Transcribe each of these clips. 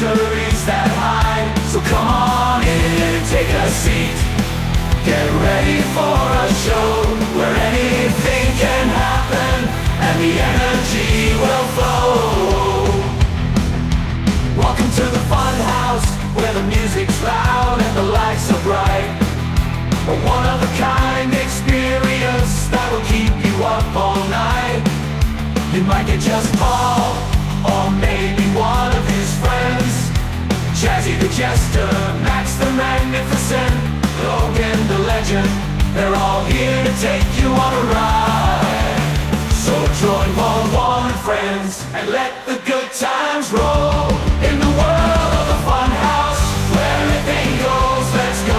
mysteries that hide. So come on in and take a seat. Get ready for a show where anything can happen and the energy will flow. Welcome to the Funhouse, where the music's loud and the lights are bright. A one-of-a-kind experience that will keep you up all night. You might get just Paul, or maybe one of his friends. Jazzy the Jester, Max the Magnificent, Logan the Legend. They're all here to take you on a ride. So join Paul and friends and let the good times roll. In the world of the Funhouse, where anything goes, let's go.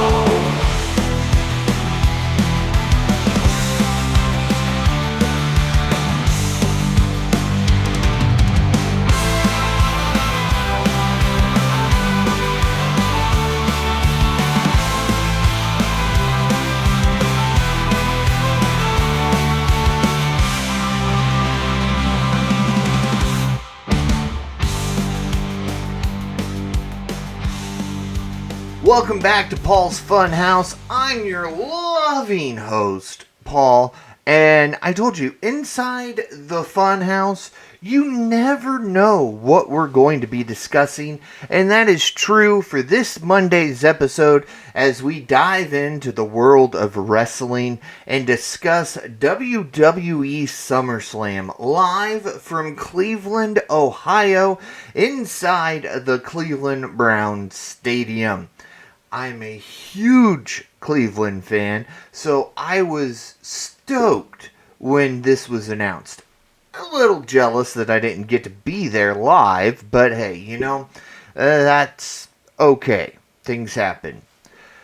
Welcome back to Paul's Funhouse. I'm your loving host, Paul, and I told you, inside the Funhouse, you never know what we're going to be discussing, and that is true for this Monday's episode as we dive into the world of wrestling and discuss WWE SummerSlam live from Cleveland, Ohio, inside the Cleveland Browns Stadium. I'm a huge Cleveland fan, so I was stoked when this was announced. A little jealous that I didn't get to be there live, but hey, that's okay. Things happen.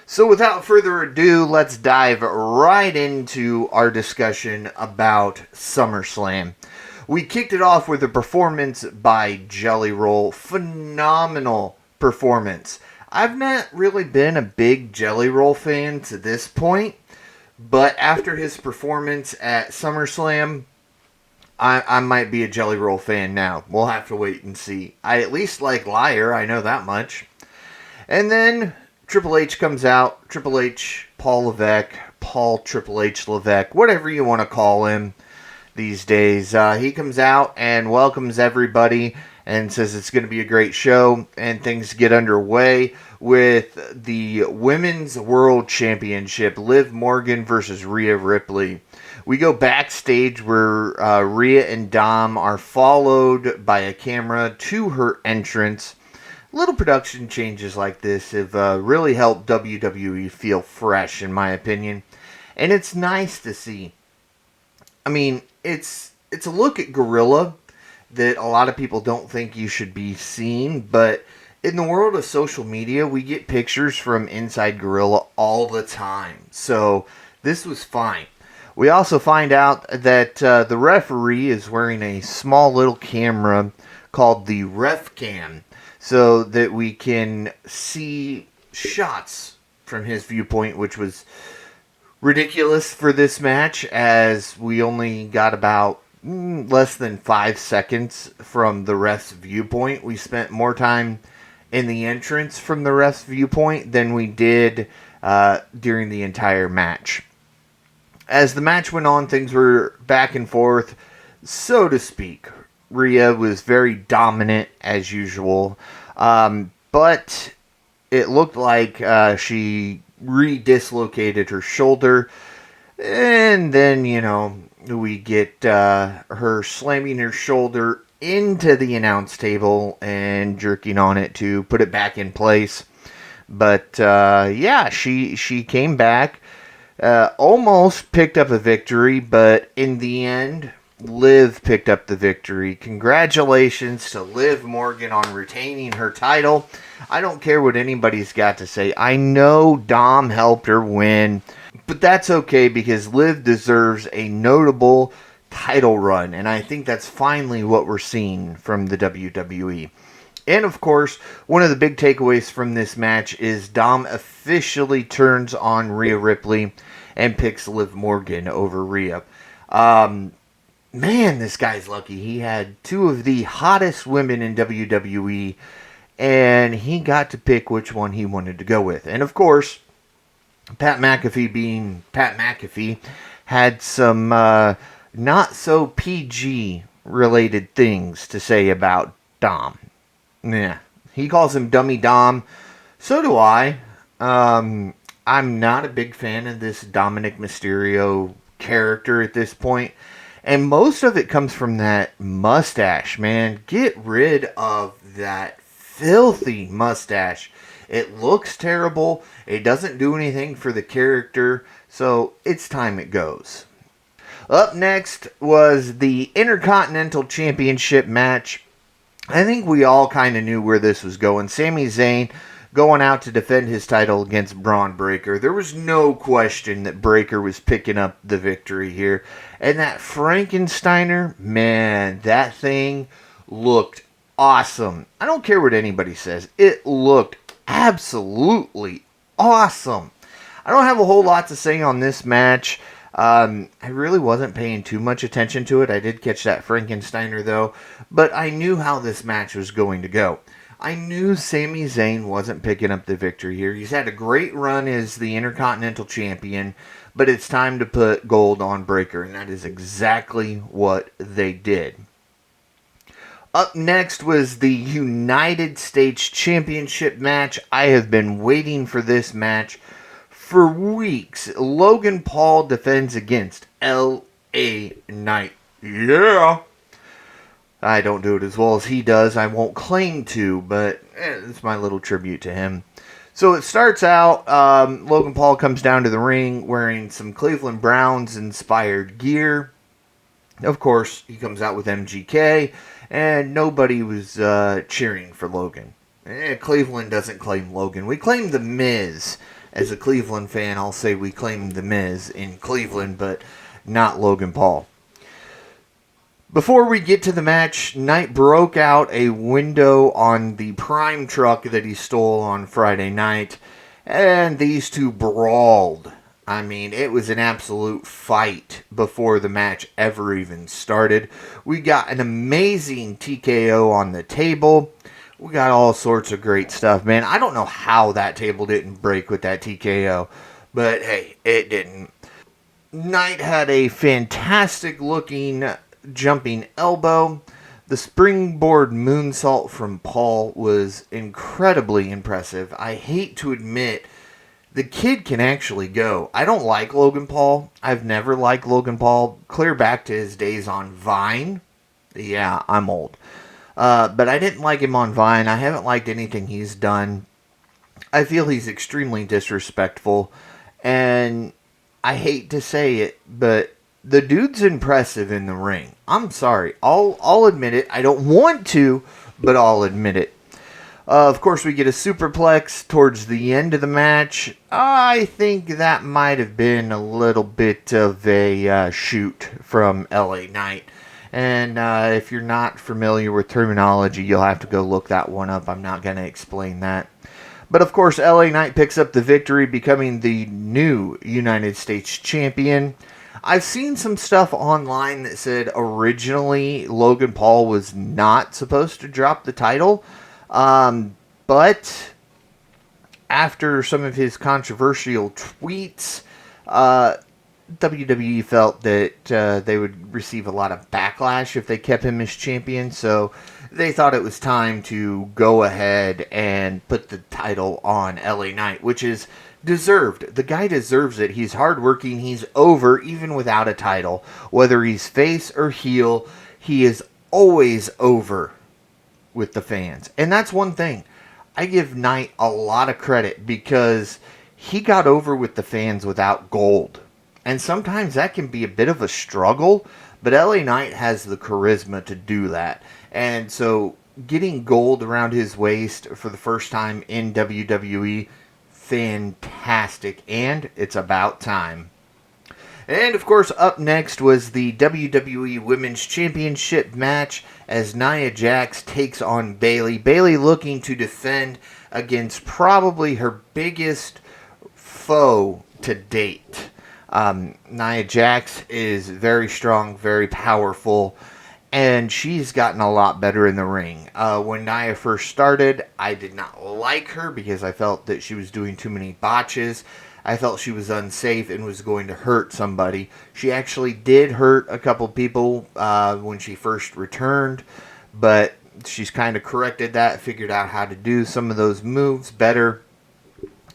So without further ado, let's dive right into our discussion about SummerSlam. We kicked it off with a performance by Jelly Roll. Phenomenal performance. I've not really been a big Jelly Roll fan to this point, but after his performance at SummerSlam, I might be a Jelly Roll fan now. We'll have to wait and see. I at least like Liar, I know that much. And then Triple H comes out. Triple H, Paul Levesque, Paul Triple H Levesque, whatever you want to call him these days. He comes out and welcomes everybody and says it's going to be a great show, and things get underway with the Women's World Championship, Liv Morgan versus Rhea Ripley. We go backstage where Rhea and Dom are followed by a camera to her entrance. Little production changes like this have really helped WWE feel fresh, in my opinion, and it's nice to see. I mean, it's a look at Gorilla that a lot of people don't think you should be seeing, but in the world of social media, we get pictures from inside Gorilla all the time, so this was fine. We also find out that the referee is wearing a small little camera called the Ref Cam, so that we can see shots from his viewpoint, which was ridiculous for this match, as we only got about less than 5 seconds from the ref's viewpoint. We spent more time in the entrance from the ref's viewpoint than we did during the entire match. As the match went on, things were back and forth, so to speak. Rhea was very dominant as usual, but it looked like she re-dislocated her shoulder, and then, we get her slamming her shoulder into the announce table and jerking on it to put it back in place. But she came back, almost picked up a victory, but in the end, Liv picked up the victory. Congratulations to Liv Morgan on retaining her title. I don't care what anybody's got to say. I know Dom helped her win, but that's okay because Liv deserves a notable title run, and I think that's finally what we're seeing from the WWE. And of course, one of the big takeaways from this match is Dom officially turns on Rhea Ripley and picks Liv Morgan over Rhea. Man, this guy's lucky. He had two of the hottest women in WWE and he got to pick which one he wanted to go with. And of course, Pat McAfee, being Pat McAfee, had some not so PG related things to say about Dom. Yeah, he calls him Dummy Dom. So do I. I'm not a big fan of this Dominic Mysterio character at this point. And most of it comes from that mustache, man. Get rid of that filthy mustache. It looks terrible. It doesn't do anything for the character. So it's time it goes. Up next was the Intercontinental Championship match. I think we all kind of knew where this was going. Sami Zayn going out to defend his title against Braun Breaker. There was no question that Breaker was picking up the victory here. And that Frankensteiner, man, that thing looked awesome. I don't care what anybody says. It looked absolutely awesome. I don't have a whole lot to say on this match. I really wasn't paying too much attention to it. I did catch that Frankensteiner though. But I knew how this match was going to go. I knew Sami Zayn wasn't picking up the victory here. He's had a great run as the Intercontinental Champion, but it's time to put gold on Breaker, and that is exactly what they did. Up next was the United States Championship match. I have been waiting for this match for weeks. Logan Paul defends against LA Knight. Yeah! I don't do it as well as he does. I won't claim to, but it's my little tribute to him. So it starts out, Logan Paul comes down to the ring wearing some Cleveland Browns inspired gear. Of course, he comes out with MGK, and nobody was cheering for Logan. Cleveland doesn't claim Logan. We claim The Miz. As a Cleveland fan, I'll say we claim The Miz in Cleveland, but not Logan Paul. Before we get to the match, Knight broke out a window on the Prime truck that he stole on Friday night, and these two brawled. I mean, it was an absolute fight before the match ever even started. We got an amazing TKO on the table. We got all sorts of great stuff, man. I don't know how that table didn't break with that TKO, but hey, it didn't. Knight had a fantastic looking jumping elbow. The springboard moonsault from Paul was incredibly impressive. I hate to admit, the kid can actually go. I don't like Logan Paul. I've never liked Logan Paul. Clear back to his days on Vine. Yeah, I'm old. But I didn't like him on Vine. I haven't liked anything he's done. I feel he's extremely disrespectful. And I hate to say it, but the dude's impressive in the ring. I'm sorry. I'll admit it. I don't want to, but I'll admit it. Of course, we get a superplex towards the end of the match. I think that might have been a little bit of a shoot from LA Knight. And if you're not familiar with terminology, you'll have to go look that one up. I'm not going to explain that. But of course, LA Knight picks up the victory, becoming the new United States Champion. I've seen some stuff online that said originally Logan Paul was not supposed to drop the title. But after some of his controversial tweets, WWE felt that they would receive a lot of backlash if they kept him as champion. So they thought it was time to go ahead and put the title on LA Knight, which is deserved. The guy deserves it. He's hardworking. He's over even without a title. Whether he's face or heel, he is always over with the fans. And that's one thing. I give Knight a lot of credit because he got over with the fans without gold. And sometimes that can be a bit of a struggle, but LA Knight has the charisma to do that. And so getting gold around his waist for the first time in WWE, fantastic, and it's about time. And of course, up next was the WWE Women's Championship match as Nia Jax takes on Bayley. Bayley looking to defend against probably her biggest foe to date. Nia Jax is very strong, very powerful, and she's gotten a lot better in the ring. When Nia first started, I did not like her because I felt that she was doing too many botches. I felt she was unsafe and was going to hurt somebody. She actually did hurt a couple people when she first returned, but she's kind of corrected that, figured out how to do some of those moves better,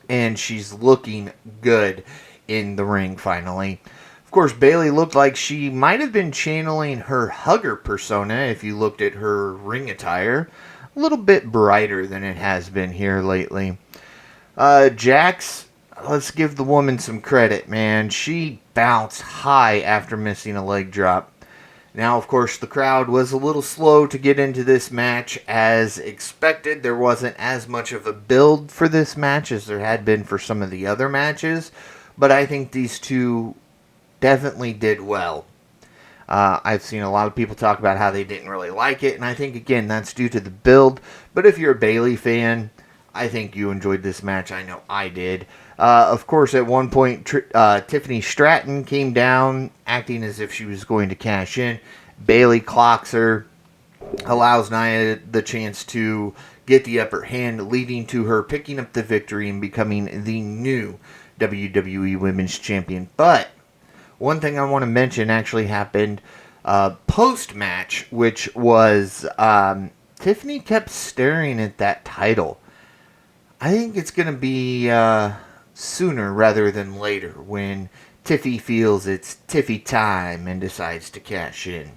and she's looking good in the ring finally. Of course, Bayley looked like she might have been channeling her hugger persona if you looked at her ring attire. A little bit brighter than it has been here lately. Jax, let's give the woman some credit, man. She bounced high after missing a leg drop. Now, of course, the crowd was a little slow to get into this match as expected. There wasn't as much of a build for this match as there had been for some of the other matches, but I think these two definitely did well. I've seen a lot of people talk about how they didn't really like it, and I think, again, that's due to the build. But if you're a Bayley fan, I think you enjoyed this match. I know I did. Of course, at one point, Tiffany Stratton came down, acting as if she was going to cash in. Bayley clocks her, allows Nia the chance to get the upper hand, leading to her picking up the victory and becoming the new WWE Women's Champion. But one thing I want to mention actually happened post-match, which was Tiffany kept staring at that title. I think it's going to be sooner rather than later when Tiffy feels it's Tiffy time and decides to cash in.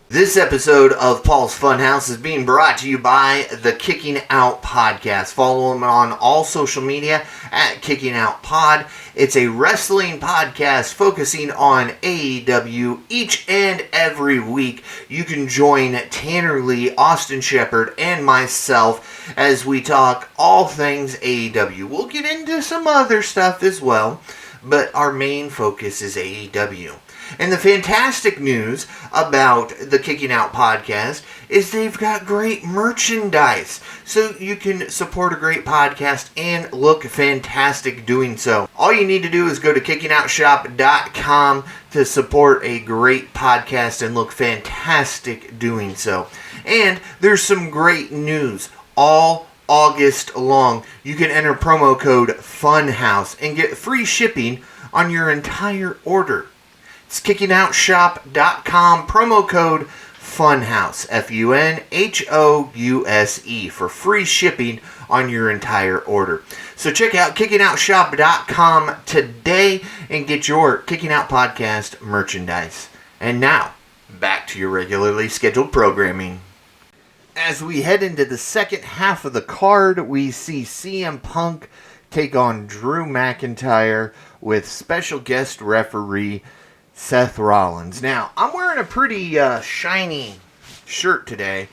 This episode of Paul's Funhouse is being brought to you by the Kicking Out Podcast. Follow them on all social media at Kicking Out Pod. It's a wrestling podcast focusing on AEW each and every week. You can join Tanner Lee, Austin Shepard, and myself as we talk all things AEW. We'll get into some other stuff as well, but our main focus is AEW. And the fantastic news about the Kicking Out podcast is they've got great merchandise. So you can support a great podcast and look fantastic doing so. All you need to do is go to kickingoutshop.com to support a great podcast and look fantastic doing so. And there's some great news all August long. You can enter promo code FUNHOUSE and get free shipping on your entire order. It's kickingoutshop.com, promo code FUNHOUSE, FUNHOUSE, for free shipping on your entire order. So check out kickingoutshop.com today and get your Kicking Out Podcast merchandise. And now, back to your regularly scheduled programming. As we head into the second half of the card, we see CM Punk take on Drew McIntyre with special guest referee Seth Rollins. Now, I'm wearing a pretty shiny shirt today,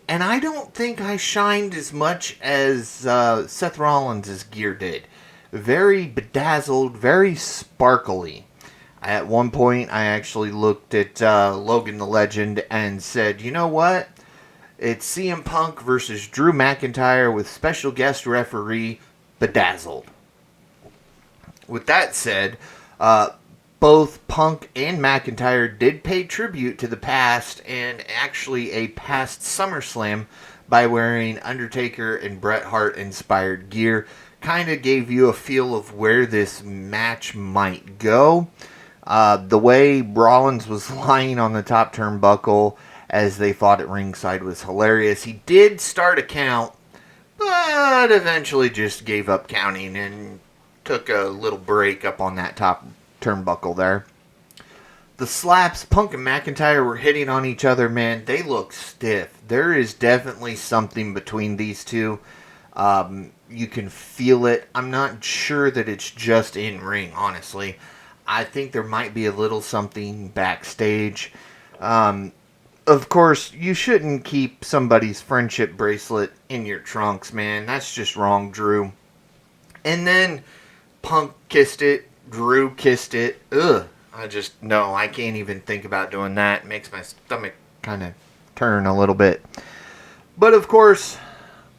and I don't think I shined as much as Seth Rollins' gear did. Very bedazzled, very sparkly. At one point, I actually looked at Logan the Legend and said, you know what? It's CM Punk versus Drew McIntyre with special guest referee Bedazzled. With that said, both Punk and McIntyre did pay tribute to the past and actually a past SummerSlam by wearing Undertaker and Bret Hart inspired gear. Kind of gave you a feel of where this match might go. The way Rollins was lying on the top turnbuckle as they fought at ringside was hilarious. He did start a count, but eventually just gave up counting and took a little break up on that top turnbuckle there. The slaps Punk and McIntyre were hitting on each other, man, they look stiff. There is definitely something between these two. You can feel it. I'm not sure that it's just in ring, honestly. I think there might be a little something backstage. Of course, you shouldn't keep somebody's friendship bracelet in your trunks, man. That's just wrong, Drew. And then Punk kissed it. Drew kissed it. Ugh. I can't even think about doing that. It makes my stomach kind of turn a little bit. But of course,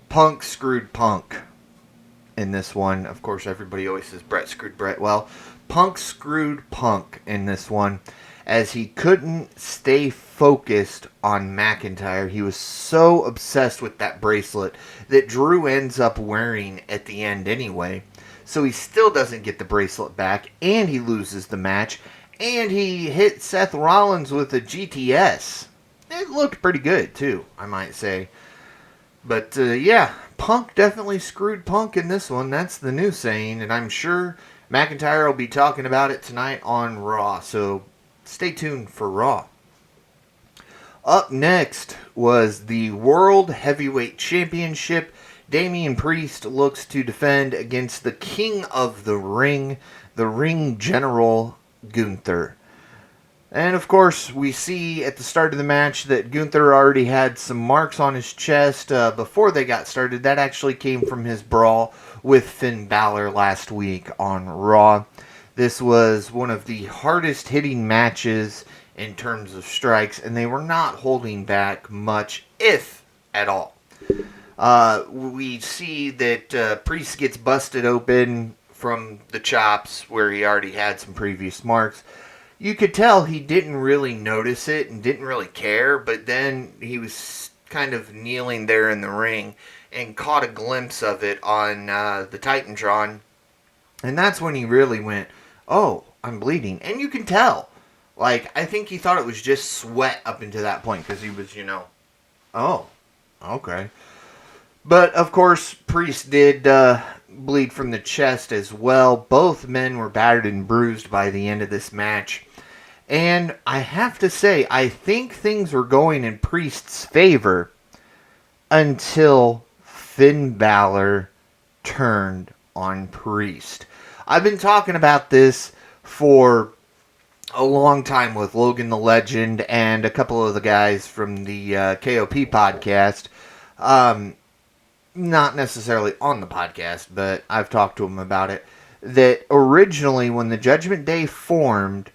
Punk screwed Punk in this one. Of course, everybody always says Bret screwed Bret. Well, Punk screwed Punk in this one as he couldn't stay focused on McIntyre. He was so obsessed with that bracelet that Drew ends up wearing at the end anyway. So he still doesn't get the bracelet back, and he loses the match, and he hit Seth Rollins with a GTS. It looked pretty good, too, I might say. But, yeah, Punk definitely screwed Punk in this one. That's the new saying, and I'm sure McIntyre will be talking about it tonight on Raw, so stay tuned for Raw. Up next was the World Heavyweight Championship. Damian Priest looks to defend against the King of the Ring General, Gunther. And of course, we see at the start of the match that Gunther already had some marks on his chest before they got started. That actually came from his brawl with Finn Balor last week on Raw. This was one of the hardest hitting matches in terms of strikes, and they were not holding back much, if at all. We see that Priest gets busted open from the chops where he already had some previous marks. You could tell he didn't really notice it and didn't really care, but then he was kind of kneeling there in the ring and caught a glimpse of it on the Titantron. And that's when he really went, oh, I'm bleeding. And you can tell. Like, I think he thought it was just sweat up until that point because he was, oh, okay. But, of course, Priest did bleed from the chest as well. Both men were battered and bruised by the end of this match. And I have to say, I think things were going in Priest's favor until Finn Balor turned on Priest. I've been talking about this for a long time with Logan the Legend and a couple of the guys from the KOP podcast. Not necessarily on the podcast, but I've talked to them about it. That originally, when the Judgment Day formed,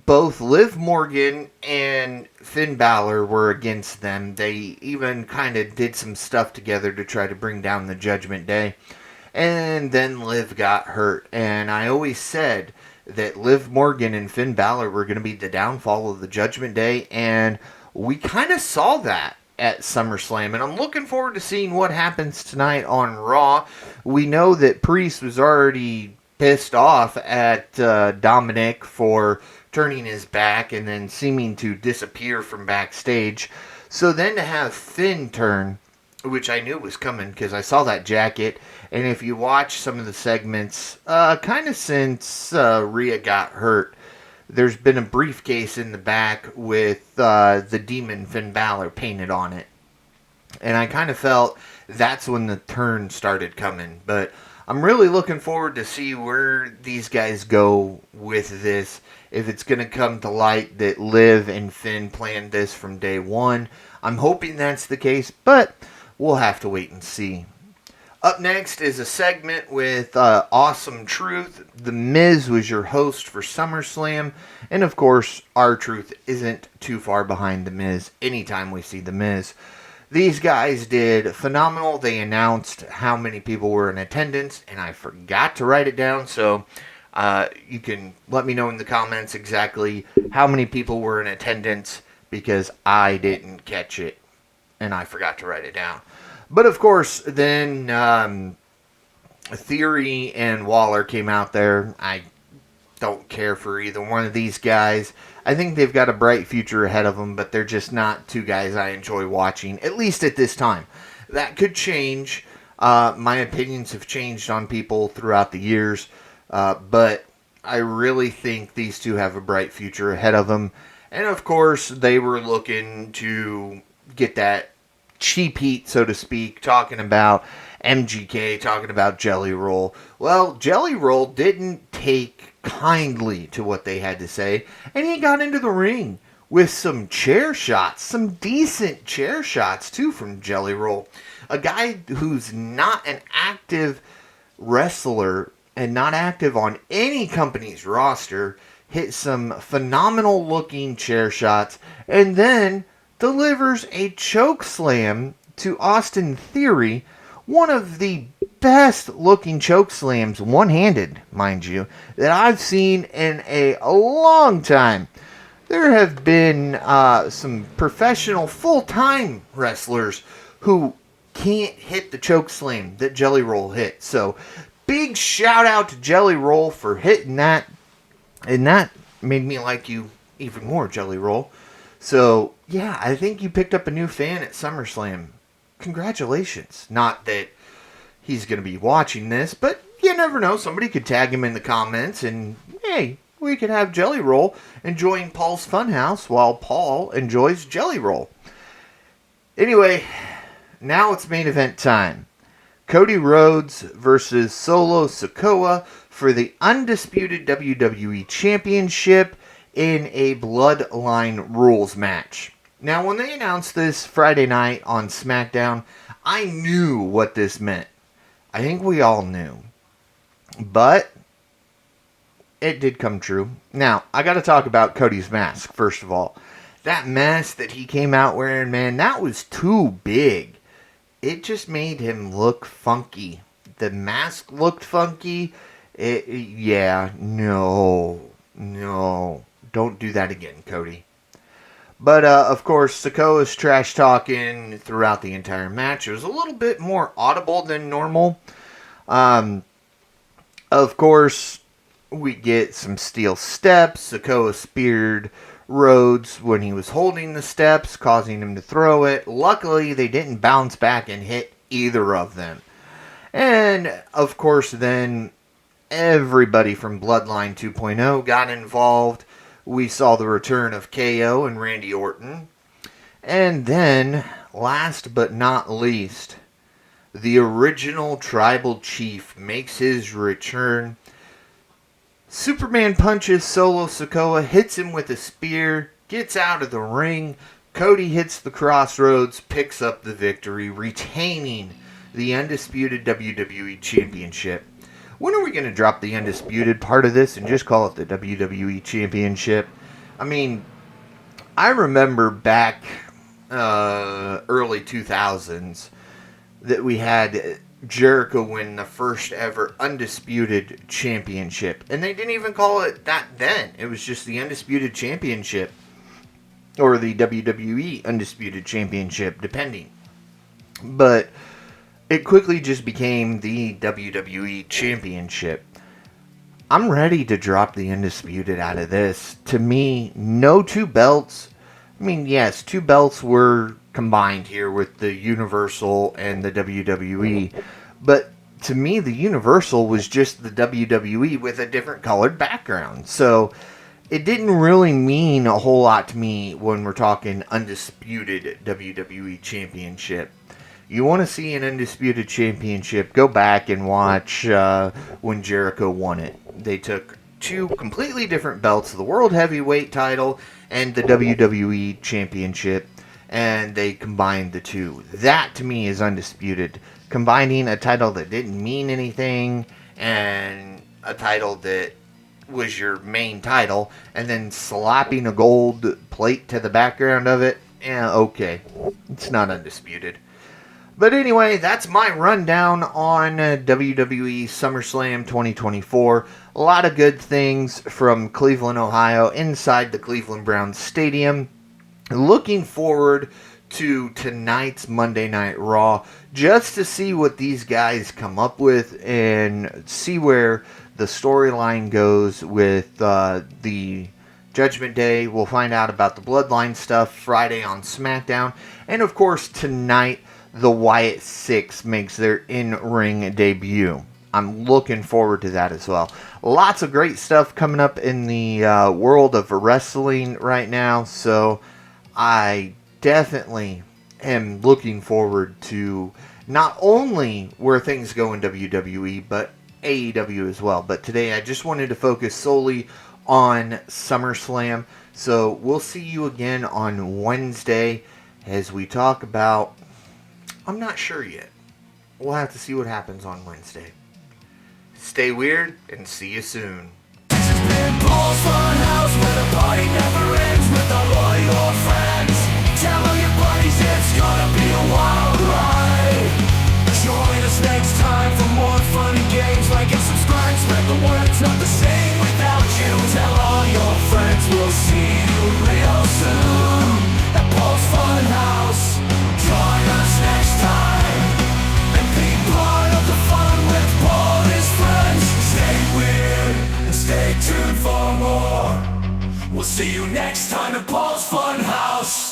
both Liv Morgan and Finn Balor were against them. They even kind of did some stuff together to try to bring down the Judgment Day. And then Liv got hurt. And I always said that Liv Morgan and Finn Balor were going to be the downfall of the Judgment Day. And we kind of saw that at SummerSlam. And I'm looking forward to seeing what happens tonight on Raw. We know that Priest was already pissed off at Dominic for turning his back and then seeming to disappear from backstage. So then to have Finn turn, which I knew was coming because I saw that jacket. And if you watch some of the segments, kind of since Rhea got hurt, there's been a briefcase in the back with the demon Finn Balor painted on it. And I kind of felt that's when the turn started coming. But I'm really looking forward to see where these guys go with this. If it's going to come to light that Liv and Finn planned this from day one. I'm hoping that's the case, but we'll have to wait and see. Up next is a segment with Awesome Truth. The Miz was your host for SummerSlam. And of course, R-Truth isn't too far behind The Miz anytime we see The Miz. These guys did phenomenal. They announced how many people were in attendance, and I forgot to write it down, so you can let me know in the comments exactly how many people were in attendance, because I didn't catch it, and I forgot to write it down. But of course, then Theory and Waller came out there. I don't care for either one of these guys. I think they've got a bright future ahead of them, but they're just not two guys I enjoy watching, at least at this time. That could change. My opinions have changed on people throughout the years, but I really think these two have a bright future ahead of them. And of course, they were looking to get that cheap heat, so to speak, talking about MGK, talking about Jelly Roll. Well, Jelly Roll didn't take kindly to what they had to say, and he got into the ring with some chair shots, some decent chair shots too from Jelly Roll. A guy who's not an active wrestler and not active on any company's roster hit some phenomenal looking chair shots and then delivers a choke slam to Austin Theory, one of the best looking choke slams, one-handed, mind you, that I've seen in a long time. There have been some professional full-time wrestlers who can't hit the choke slam that Jelly Roll hit. So, big shout out to Jelly Roll for hitting that. And that made me like you even more, Jelly Roll. So, yeah, I think you picked up a new fan at SummerSlam. Congratulations. Not that he's going to be watching this, but you never know. Somebody could tag him in the comments and, hey, we could have Jelly Roll enjoying Paul's Funhouse while Paul enjoys Jelly Roll. Anyway, now it's main event time. Cody Rhodes versus Solo Sikoa for the undisputed WWE Championship in a Bloodline Rules match. Now, when they announced this Friday night on SmackDown, I knew what this meant. I think we all knew. But it did come true. Now, I got to talk about Cody's mask, first of all. That mask that he came out wearing, man, that was too big. It just made him look funky. The mask looked funky. No. Don't do that again, Cody. But, of course, Sikoa's trash talking throughout the entire match. It was a little bit more audible than normal. Of course, we get some steel steps. Sikoa speared Rhodes when he was holding the steps, causing him to throw it. Luckily, they didn't bounce back and hit either of them. And, of course, then everybody from Bloodline 2.0 got involved. We saw the return of KO and Randy Orton. And then, last but not least, the original Tribal Chief makes his return. Superman punches Solo Sikoa, hits him with a spear, gets out of the ring. Cody hits the crossroads, picks up the victory, retaining the undisputed WWE Championship. When are we going to drop the undisputed part of this and just call it the WWE Championship? I mean, I remember back early 2000s that we had Jericho win the first ever undisputed championship. And they didn't even call it that then. It was just the undisputed championship. Or the WWE undisputed championship, depending. But it quickly just became the WWE Championship. I'm ready to drop the undisputed out of this. To me, no two belts. I mean, yes, two belts were combined here with the Universal and the WWE. But to me, the Universal was just the WWE with a different colored background. So it didn't really mean a whole lot to me when we're talking undisputed WWE Championship. You want to see an undisputed championship, go back and watch when Jericho won it. They took two completely different belts, the World Heavyweight title and the WWE Championship, and they combined the two. That, to me, is undisputed. Combining a title that didn't mean anything and a title that was your main title, and then slapping a gold plate to the background of it, okay. It's not undisputed. But anyway, that's my rundown on WWE SummerSlam 2024. A lot of good things from Cleveland, Ohio, inside the Cleveland Browns Stadium. Looking forward to tonight's Monday Night Raw, just to see what these guys come up with and see where the storyline goes with the Judgment Day. We'll find out about the Bloodline stuff Friday on SmackDown. And of course, tonight, the Wyatt Six makes their in-ring debut. I'm looking forward to that as well. Lots of great stuff coming up in the world of wrestling right now, so I definitely am looking forward to not only where things go in WWE, but AEW as well. But today I just wanted to focus solely on SummerSlam, so we'll see you again on Wednesday as we talk about... I'm not sure yet. We'll have to see what happens on Wednesday. Stay weird, and see you soon. This has been Paul's Funhouse, where the party never ends with all your friends. Tell all your buddies it's gonna be a wild ride. Join us next time for soon at Paul's Funhouse. Join us next time and be part of the fun with Paul and his friends. Stay weird and stay tuned for more. We'll see you next time at Paul's Funhouse.